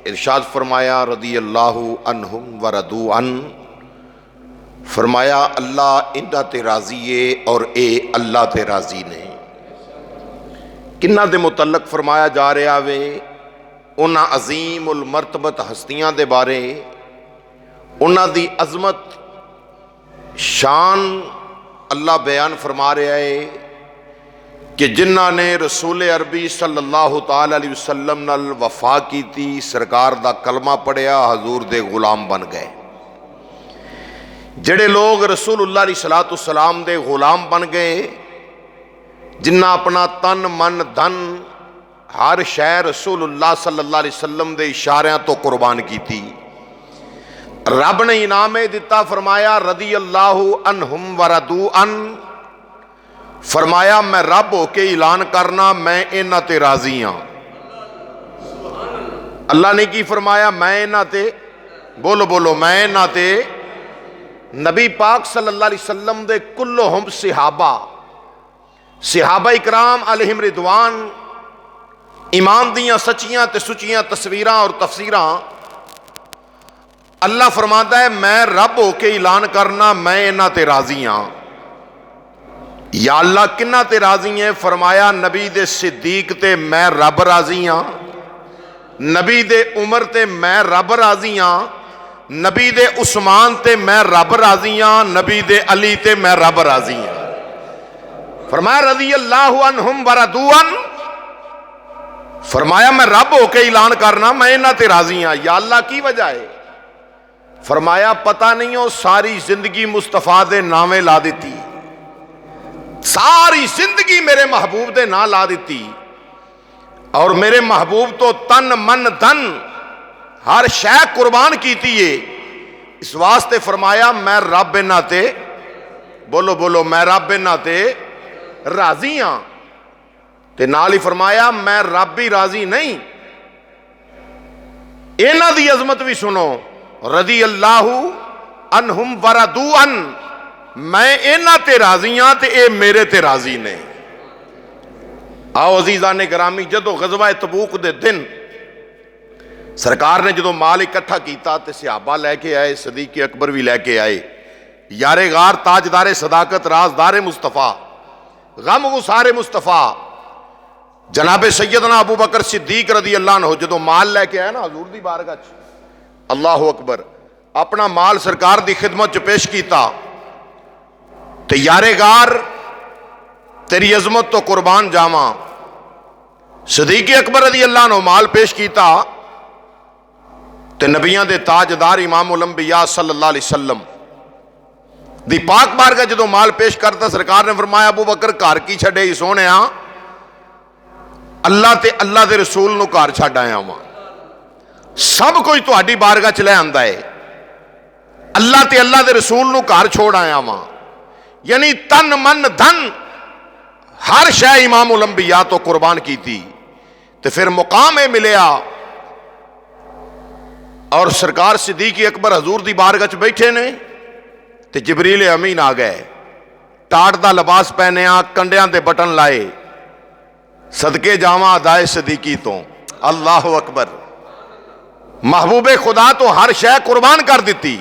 इरशाद फरमाया रदी अल्लाहु अन्हुम व रदू अन, फरमाया अल्लाह इन्हां ते राजी है और ए अल्लाह ते राजी ने। किन्हां दे मुतल्लक फरमाया जा रहा वे, उन्हां अजीम उल मरतबत हस्तियां दे बारे, उन्हां दी अजमत शान अल्लाह बयान फरमा रहा है कि जिन्हां ने रसूल अरबी सल्लल्लाहु ताला अलैहि वसल्लम नाल वफा की थी, सरकार दा कलमा पढ़िया, हजूर दे गुलाम बन गए। जिहड़े लोग रसूलुल्लाह अलैहि सलाम दे गुलाम बन गए, जिन्हां अपना तन मन धन हर शै रसूलुल्लाह सल्लल्लाहु अलैहि वसल्लम दे इशारियां तो कुर्बान की थी, रब ने इनाम दिता। फरमाया रदी अल्लाहु अन्हुम व रदू अन, फरमाया मैं रब होके ऐलान करना मैं इन्हां ते राजी हाँ। अल्लाह ने की फरमाया, मैं इन्हां ते, बोलो बोलो, मैं इन्हां ते। नबी पाक सल्लल्लाहु अलैहि वसल्लम दे कुल्लुहुम सिहाबा इकराम अलैहिम रिदवान, ईमान दियां सच्चियां ते सुचियां तस्वीरां और तफसीरां, अल्लाह फरमाता है मैं रब होके ऐलान करना मैं इन्हां ते राजी हाँ। या अल्लाह किन्हां ते राजी है? फरमाया नबी दे सिद्दीक ते मैं रब राजी हाँ, नबी दे उमर ते मैं रब राजी हाँ, नबी दे उस्मान ते मैं रब राजी हाँ, नबी दे अली ते मैं रब राजी हाँ। फरमाया रज़ी अल्लाहु अन्हुम व रदू अन, फरमाया मैं रब होके ऐलान करना मैं इन्हां ते राजी हाँ। या अल्लाह की वजह है? फरमाया पता नहीं हो सारी जिंदगी मुस्तफा दे नामे ला दी, सारी जिंदगी मेरे महबूब दे ना ला दी, और मेरे महबूब तो तन मन धन हर शै कुर्बान की है। इस वास्ते फरमाया मैं रब इन्हां ते, बोलो बोलो, मैं रब इन्हां ते राजी हाँ। ते नाल ही फरमाया मैं रब ही राजी नहीं, इन्हां दी अजमत भी सुनो, रज़ी अल्लाहु अन्हुम व रदू अन, मैं इन्हां ते राजी हाँ ते ए मेरे ते राजी ने। आओ अजीज़ा ने ग्रामी, जदों ग़ज़वा तबूक दे दिन सरकार ने जो माल इकट्ठा किया तो सहाबा लैके आए, सदीक़ अकबर भी लैके आए, यारे गार ताजदारे सदाकत राजदारे मुस्तफ़ा गम गुसारे मुस्तफ़ा जनाबे सैयदना अबू बकर सिद्दीक रज़ी अल्लाह अन्हु जो माल लैके आए ना हजूर दी बारगाह च, अल्लाहु अकबर, अपना माल सरकार दी खिदमत च पेश किया, ते यारे गार तेरी अजमत तो कुर्बान जावा। सदीक़ अकबर रज़ी अल्लाह अन्हु माल पेश किया, ते नबियां दे ताजदार इमामुल अंबिया सल्लल्लाहु अलैहि वसल्लम दी पाक बारगाह जो माल पेश करता, सरकार ने फरमाया अबू बकर घर की छड़े ही सोने, अल्लाह ते अल्लाह दे रसूल नूं घर छड्ड आया वां, सब कोई तुहाडी बारगाह च लै आंदा है, अल्लाह ते अल्लाह दे रसूल नूं घर छोड़ आया वां। यानी तन मन धन हर शै इमामुल अंबिया तो कुर्बान की थी। ते फिर मुकाम यह मिलया, और सरकार सिद्दीक़ अकबर हजूर दी बारगाह च बैठे ने, ते जिबरील अमीन आ गए, टाट दा लिबास पहनिया, कंडियां दे बटन लाए, सदके जावा अदाए सदीकी तो, अल्लाहु अकबर, महबूबे खुदा तो हर शै कुर्बान कर दी।